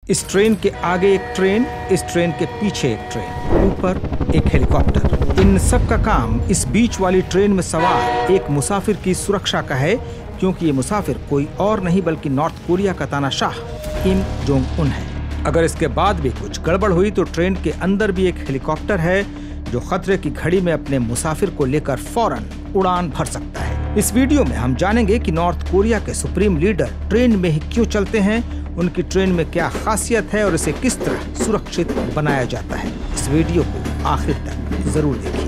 इस ट्रेन के आगे एक ट्रेन, इस ट्रेन के पीछे एक ट्रेन, ऊपर एक हेलीकॉप्टर। इन सब का काम इस बीच वाली ट्रेन में सवार एक मुसाफिर की सुरक्षा का है, क्योंकि ये मुसाफिर कोई और नहीं बल्कि नॉर्थ कोरिया का तानाशाह किम जोंग उन है। अगर इसके बाद भी कुछ गड़बड़ हुई तो ट्रेन के अंदर भी एक हेलीकॉप्टर है जो खतरे की घड़ी में अपने मुसाफिर को लेकर फौरन उड़ान भर सकता है। इस वीडियो में हम जानेंगे कि नॉर्थ कोरिया के सुप्रीम लीडर ट्रेन में ही क्यों चलते हैं, उनकी ट्रेन में क्या खासियत है और इसे किस तरह सुरक्षित बनाया जाता है। इस वीडियो को आखिर तक जरूर देखिए।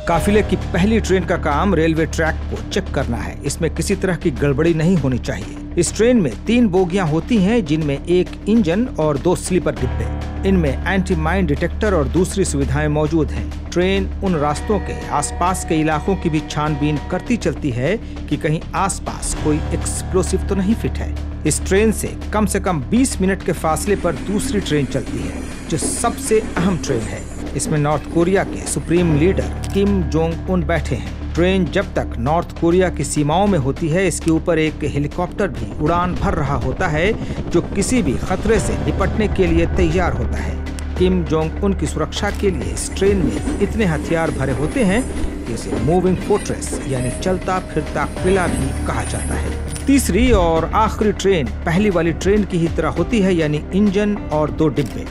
काफिले की पहली ट्रेन का काम रेलवे ट्रैक को चेक करना है। इसमें किसी तरह की गड़बड़ी नहीं होनी चाहिए। इस ट्रेन में 3 बोगियां होती हैं, जिनमें एक इंजन और 2 स्लीपर डिब्बे। इनमें एंटी माइन डिटेक्टर और दूसरी सुविधाएं मौजूद हैं। ट्रेन उन रास्तों के आसपास के इलाकों की भी छानबीन करती चलती है कि कहीं आसपास कोई एक्सप्लोसिव तो नहीं फिट है। इस ट्रेन से कम 20 मिनट के फासले पर दूसरी ट्रेन चलती है, जो सबसे अहम ट्रेन है। इसमें नॉर्थ कोरिया के supreme leader Kim Jong Un बैठे हैं। ट्रेन जब तक नॉर्थ कोरिया की सीमाओं में होती है, इसके ऊपर एक हेलीकॉप्टर भी उड़ान भर रहा होता है, जो किसी भी खतरे से निपटने के लिए तैयार होता है। किम जोंग उन की सुरक्षा के लिए इस ट्रेन में इतने हथियार भरे होते हैं कि इसे मूविंग फोर्ट्रेस यानी चलता फिरता किला भी कहा जाता है। तीसरी और आखिरी ट्रेन पहली वाली ट्रेन की ही तरह होती है, यानी इंजन और 2 डिब्बे।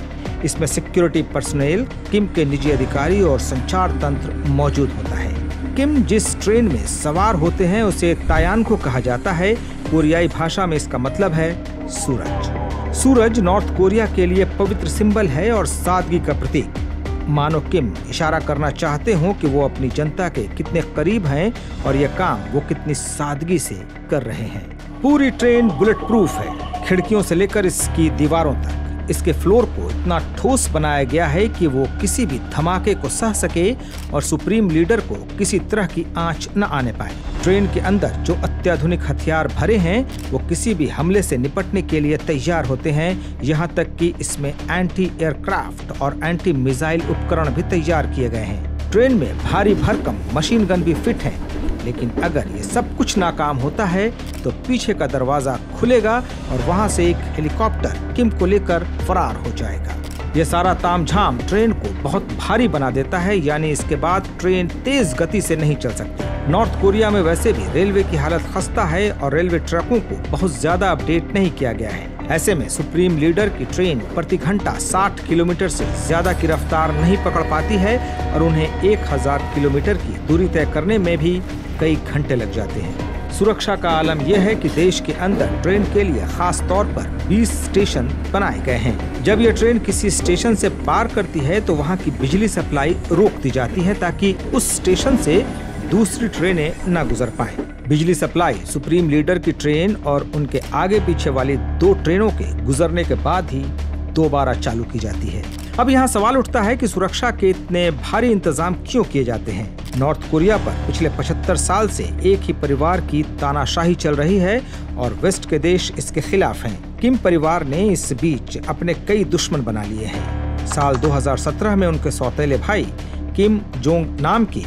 इसमें सिक्योरिटी पर्सनेल, किम के निजी अधिकारी और संचार तंत्र मौजूद होता है। किम जिस ट्रेन में सवार होते हैं उसे तायांको कहा जाता है। कोरियाई भाषा में इसका मतलब है सूरज। सूरज नॉर्थ कोरिया के लिए पवित्र सिंबल है और सादगी का प्रतीक। मानो किम इशारा करना चाहते हो कि वो अपनी जनता के कितने करीब हैं और यह काम वो कितनी सादगी से कर रहे हैं। पूरी ट्रेन बुलेट प्रूफ है, खिड़कियों से लेकर इसकी दीवारों तक। इसके फ्लोर को इतना ठोस बनाया गया है कि वो किसी भी धमाके को सह सके और सुप्रीम लीडर को किसी तरह की आंच न आने पाए। ट्रेन के अंदर जो अत्याधुनिक हथियार भरे हैं, वो किसी भी हमले से निपटने के लिए तैयार होते हैं। यहाँ तक कि इसमें एंटी एयरक्राफ्ट और एंटी मिसाइल उपकरण भी तैयार किए गए हैं। ट्रेन में भारी भरकम मशीन गन भी फिट है, लेकिन अगर ये सब कुछ नाकाम होता है तो पीछे का दरवाजा खुलेगा और वहां से एक हेलीकॉप्टर किम को लेकर फरार हो जाएगा। ये सारा तामझाम ट्रेन को बहुत भारी बना देता है, यानी इसके बाद ट्रेन तेज गति से नहीं चल सकती। नॉर्थ कोरिया में वैसे भी रेलवे की हालत खस्ता है और रेलवे ट्रैकों को बहुत ज्यादा अपडेट नहीं किया गया है। ऐसे में सुप्रीम लीडर की ट्रेन प्रति घंटा 60 किलोमीटर से ज्यादा की रफ्तार नहीं पकड़ पाती है और उन्हें 1000 किलोमीटर की दूरी तय करने में भी कई घंटे लग जाते हैं। सुरक्षा का आलम यह है कि देश के अंदर ट्रेन के लिए खास तौर पर 20 स्टेशन बनाए गए हैं। जब यह ट्रेन किसी स्टेशन से पार करती है तो वहां की बिजली सप्लाई रोक दी जाती है, ताकि उस स्टेशन से दूसरी ट्रेनें न गुजर पाएं। बिजली सप्लाई सुप्रीम लीडर की ट्रेन और उनके आगे पीछे वाली 2 ट्रेनों के गुजरने के बाद ही दोबारा चालू की जाती है। अब यहाँ सवाल उठता है कि सुरक्षा के इतने भारी इंतजाम क्यों किए जाते हैं। नॉर्थ कोरिया पर पिछले 75 साल से एक ही परिवार की तानाशाही चल रही है और वेस्ट के देश इसके खिलाफ हैं। किम परिवार ने इस बीच अपने कई दुश्मन बना लिए हैं। साल 2017 में उनके सौतेले भाई किम जोंग नाम की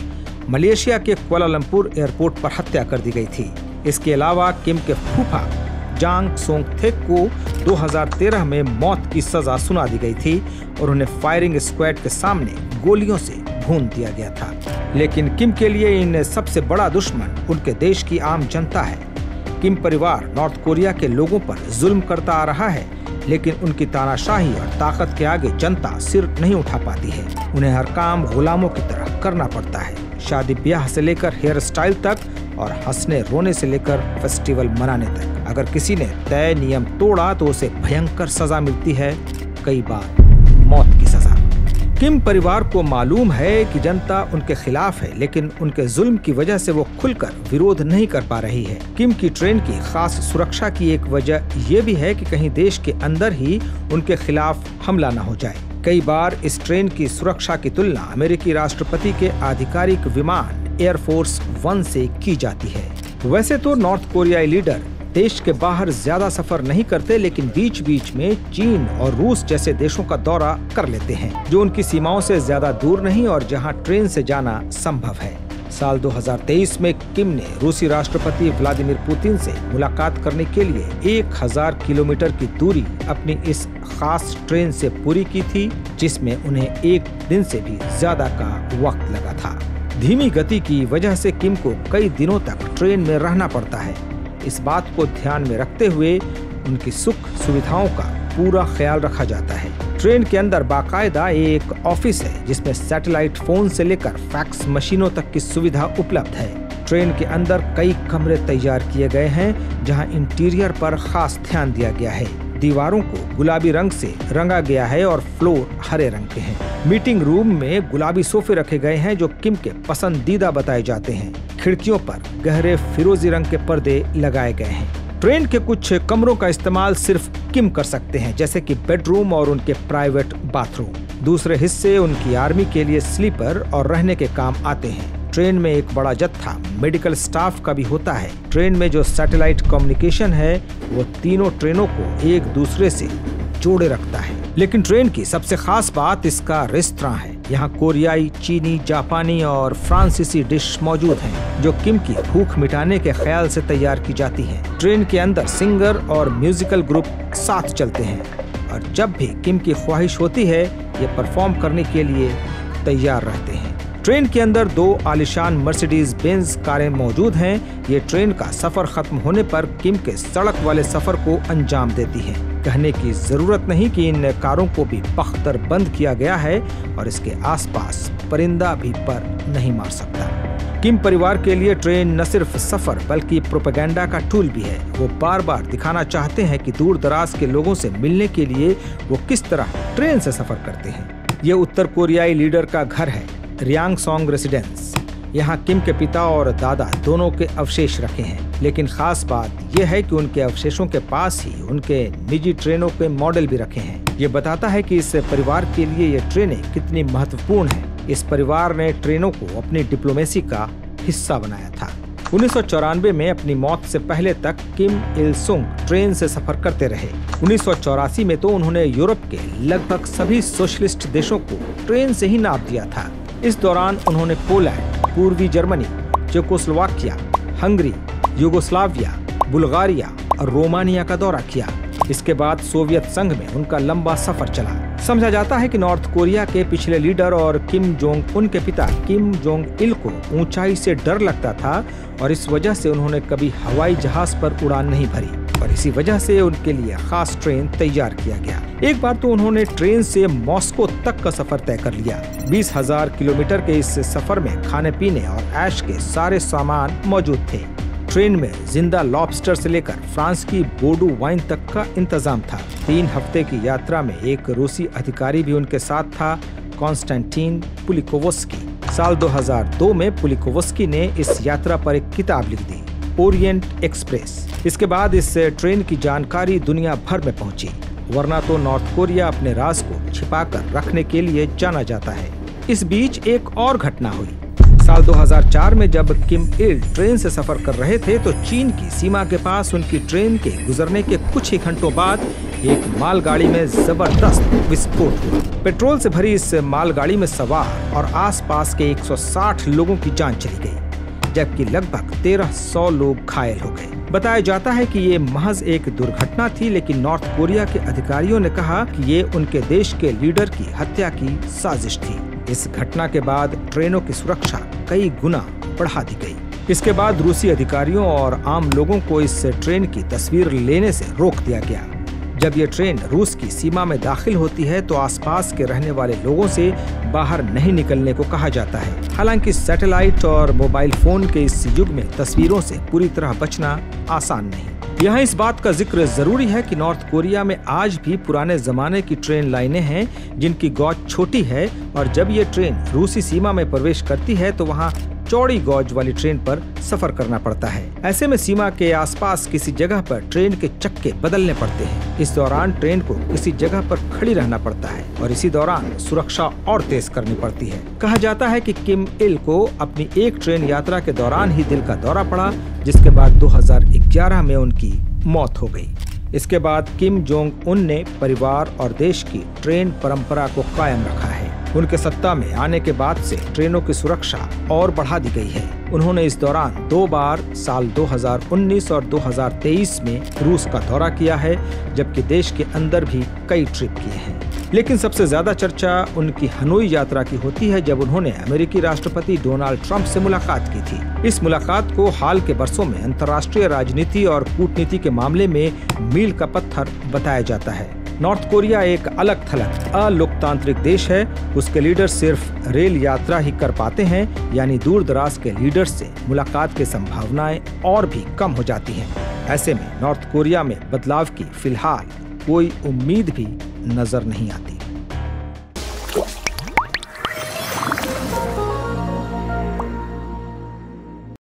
मलेशिया के कुआलालंपुर एयरपोर्ट पर हत्या कर दी गई थी। इसके अलावा किम के फूफा जांग सोंग थेक को 2013 में मौत की सजा सुना दी गई थी और उन्हें फायरिंग स्क्वाड के सामने गोलियों से भून दिया गया था। लेकिन किम के लिए इन सबसे बड़ा दुश्मन उनके देश की आम जनता है। किम परिवार नॉर्थ कोरिया के लोगों पर जुल्म करता आ रहा है, लेकिन उनकी तानाशाही और ताकत के आगे जनता सिर नहीं उठा पाती है। उन्हें हर काम गुलामों की तरह करना पड़ता है, शादी ब्याह से लेकर हेयर स्टाइल तक और हंसने रोने से लेकर फेस्टिवल मनाने तक। अगर किसी ने तय नियम तोड़ा तो उसे भयंकर सजा मिलती है, कई बार मौत की सजा। किम परिवार को मालूम है कि जनता उनके खिलाफ है, लेकिन उनके जुल्म की वजह से वो खुलकर विरोध नहीं कर पा रही है। किम की ट्रेन की खास सुरक्षा की एक वजह ये भी है कि कहीं देश के अंदर ही उनके खिलाफ हमला न हो जाए। कई बार इस ट्रेन की सुरक्षा की तुलना अमेरिकी राष्ट्रपति के आधिकारिक विमान एयरफोर्स 1 से की जाती है। वैसे तो नॉर्थ कोरियाई लीडर देश के बाहर ज्यादा सफर नहीं करते, लेकिन बीच बीच में चीन और रूस जैसे देशों का दौरा कर लेते हैं, जो उनकी सीमाओं से ज्यादा दूर नहीं और जहां ट्रेन से जाना संभव है। साल 2023 में किम ने रूसी राष्ट्रपति व्लादिमीर पुतिन से मुलाकात करने के लिए 1000 किलोमीटर की दूरी अपनी इस खास ट्रेन से पूरी की थी, जिसमें उन्हें 1 दिन से भी ज्यादा का वक्त लगा था। धीमी गति की वजह से किम को कई दिनों तक ट्रेन में रहना पड़ता है। इस बात को ध्यान में रखते हुए उनकी सुख सुविधाओं का पूरा ख्याल रखा जाता है। ट्रेन के अंदर बाकायदा एक ऑफिस है, जिसमें सैटेलाइट फोन से लेकर फैक्स मशीनों तक की सुविधा उपलब्ध है। ट्रेन के अंदर कई कमरे तैयार किए गए हैं, जहां इंटीरियर पर खास ध्यान दिया गया है। दीवारों को गुलाबी रंग से रंगा गया है और फ्लोर हरे रंग के हैं। मीटिंग रूम में गुलाबी सोफे रखे गए हैं, जो किम के पसंदीदा बताए जाते हैं। खिड़कियों पर गहरे फिरोजी रंग के पर्दे लगाए गए हैं। ट्रेन के कुछ कमरों का इस्तेमाल सिर्फ किम कर सकते हैं, जैसे कि बेडरूम और उनके प्राइवेट बाथरूम। दूसरे हिस्से उनकी आर्मी के लिए स्लीपर और रहने के काम आते हैं। ट्रेन में एक बड़ा जत्था मेडिकल स्टाफ का भी होता है। ट्रेन में जो सैटेलाइट कम्युनिकेशन है, वो तीनों ट्रेनों को एक दूसरे से जोड़े रखता है। लेकिन ट्रेन की सबसे खास बात इसका रेस्तरां है। यहाँ कोरियाई, चीनी, जापानी और फ्रांसीसी डिश मौजूद हैं, जो किम की भूख मिटाने के ख्याल से तैयार की जाती हैं। ट्रेन के अंदर सिंगर और म्यूजिकल ग्रुप साथ चलते हैं और जब भी किम की ख्वाहिश होती है, ये परफॉर्म करने के लिए तैयार रहते हैं। ट्रेन के अंदर 2 आलिशान मर्सिडीज बेंज कारें मौजूद हैं। ये ट्रेन का सफर खत्म होने पर किम के सड़क वाले सफर को अंजाम देती हैं। कहने की जरूरत नहीं कि इन कारों को भी बख्तर बंद किया गया है और इसके आसपास परिंदा भी पर नहीं मार सकता। किम परिवार के लिए ट्रेन न सिर्फ सफर बल्कि प्रोपेगेंडा का टूल भी है। वो बार बार दिखाना चाहते हैं कि दूर दराज के लोगों से मिलने के लिए वो किस तरह ट्रेन से सफर करते हैं। ये उत्तर कोरियाई लीडर का घर है, रियांगसोंग रेसिडेंस। यहाँ किम के पिता और दादा दोनों के अवशेष रखे हैं, लेकिन खास बात यह है कि उनके अवशेषों के पास ही उनके निजी ट्रेनों के मॉडल भी रखे हैं। ये बताता है कि इस परिवार के लिए ये ट्रेनें कितनी महत्वपूर्ण हैं। इस परिवार ने ट्रेनों को अपनी डिप्लोमेसी का हिस्सा बनाया था। 1994 में अपनी मौत से पहले तक किम इल सुंग ट्रेन से सफर करते रहे। 1984 में तो उन्होंने यूरोप के लगभग सभी सोशलिस्ट देशों को ट्रेन से ही नाप दिया था। इस दौरान उन्होंने पोलैंड, पूर्वी Germany, Czechoslovakia, Hungary, Yugoslavia, Bulgaria और रोमानिया का दौरा किया। इसके बाद सोवियत संघ में उनका लंबा सफर चला। समझा जाता है कि नॉर्थ कोरिया के पिछले लीडर और किम जोंग उन के पिता किम जोंग इल को ऊंचाई से डर लगता था और इस वजह से उन्होंने कभी हवाई जहाज पर उड़ान नहीं भरी और इसी वजह से उनके लिए खास ट्रेन तैयार किया गया। एक बार तो उन्होंने ट्रेन से मॉस्को तक का सफर तय कर लिया। 20,000 किलोमीटर के इस सफर में खाने पीने और ऐश के सारे सामान मौजूद थे। ट्रेन में जिंदा लॉबस्टर से लेकर फ्रांस की बोर्डो वाइन तक का इंतजाम था। 3 हफ्ते की यात्रा में एक रूसी अधिकारी भी उनके साथ था, कॉन्स्टेंटिन पुलिकोवस्की। साल 2002 में पुलिकोवस्की ने इस यात्रा पर एक किताब लिख दी, ओरिएंट एक्सप्रेस। इसके बाद इस ट्रेन की जानकारी दुनिया भर में पहुंची, वरना तो नॉर्थ कोरिया अपने राज को छिपाकर रखने के लिए जाना जाता है। इस बीच एक और घटना हुई। साल 2004 में जब किम इल ट्रेन से सफर कर रहे थे तो चीन की सीमा के पास उनकी ट्रेन के गुजरने के कुछ ही घंटों बाद एक मालगाड़ी में जबरदस्त विस्फोट हुआ। पेट्रोल से भरी इस मालगाड़ी में सवार और आसपास के 160 लोगों की जान चली गई, जबकि लगभग 1300 लोग घायल हो गए। बताया जाता है कि ये महज एक दुर्घटना थी, लेकिन नॉर्थ कोरिया के अधिकारियों ने कहा कि ये उनके देश के लीडर की हत्या की साजिश थी। इस घटना के बाद ट्रेनों की सुरक्षा कई गुना बढ़ा दी गई। इसके बाद रूसी अधिकारियों और आम लोगों को इस ट्रेन की तस्वीर लेने से रोक दिया गया। जब ये ट्रेन रूस की सीमा में दाखिल होती है तो आसपास के रहने वाले लोगों से बाहर नहीं निकलने को कहा जाता है। हालांकि सैटेलाइट और मोबाइल फोन के इस युग में तस्वीरों से पूरी तरह बचना आसान नहीं। यहाँ इस बात का जिक्र जरूरी है कि नॉर्थ कोरिया में आज भी पुराने जमाने की ट्रेन लाइनें हैं, जिनकी गौज छोटी है और जब ये ट्रेन रूसी सीमा में प्रवेश करती है तो वहाँ चौड़ी गौज वाली ट्रेन पर सफर करना पड़ता है। ऐसे में सीमा के आसपास किसी जगह पर ट्रेन के चक्के बदलने पड़ते हैं। इस दौरान ट्रेन को किसी जगह पर खड़ी रहना पड़ता है और इसी दौरान सुरक्षा और तेज करनी पड़ती है। कहा जाता है कि किम इल को अपनी एक ट्रेन यात्रा के दौरान ही दिल का दौरा पड़ा, जिसके बाद 2011 में उनकी मौत हो गई। इसके बाद किम जोंग उन ने परिवार और देश की ट्रेन परंपरा को कायम रखा है। उनके सत्ता में आने के बाद से ट्रेनों की सुरक्षा और बढ़ा दी गई है। उन्होंने इस दौरान 2 बार साल 2019 और 2023 में रूस का दौरा किया है, जबकि देश के अंदर भी कई ट्रिप किए हैं। लेकिन सबसे ज्यादा चर्चा उनकी हनोई यात्रा की होती है, जब उन्होंने अमेरिकी राष्ट्रपति डोनाल्ड ट्रंप से मुलाकात की थी। इस मुलाकात को हाल के वर्षों में अंतर्राष्ट्रीय राजनीति और कूटनीति के मामले में मील का पत्थर बताया जाता है। नॉर्थ कोरिया एक अलग थलग अलोकतांत्रिक देश है। उसके लीडर सिर्फ रेल यात्रा ही कर पाते हैं, यानी दूर दराज के लीडर से मुलाकात की संभावनाएं और भी कम हो जाती हैं। ऐसे में नॉर्थ कोरिया में बदलाव की फिलहाल कोई उम्मीद भी नजर नहीं आती।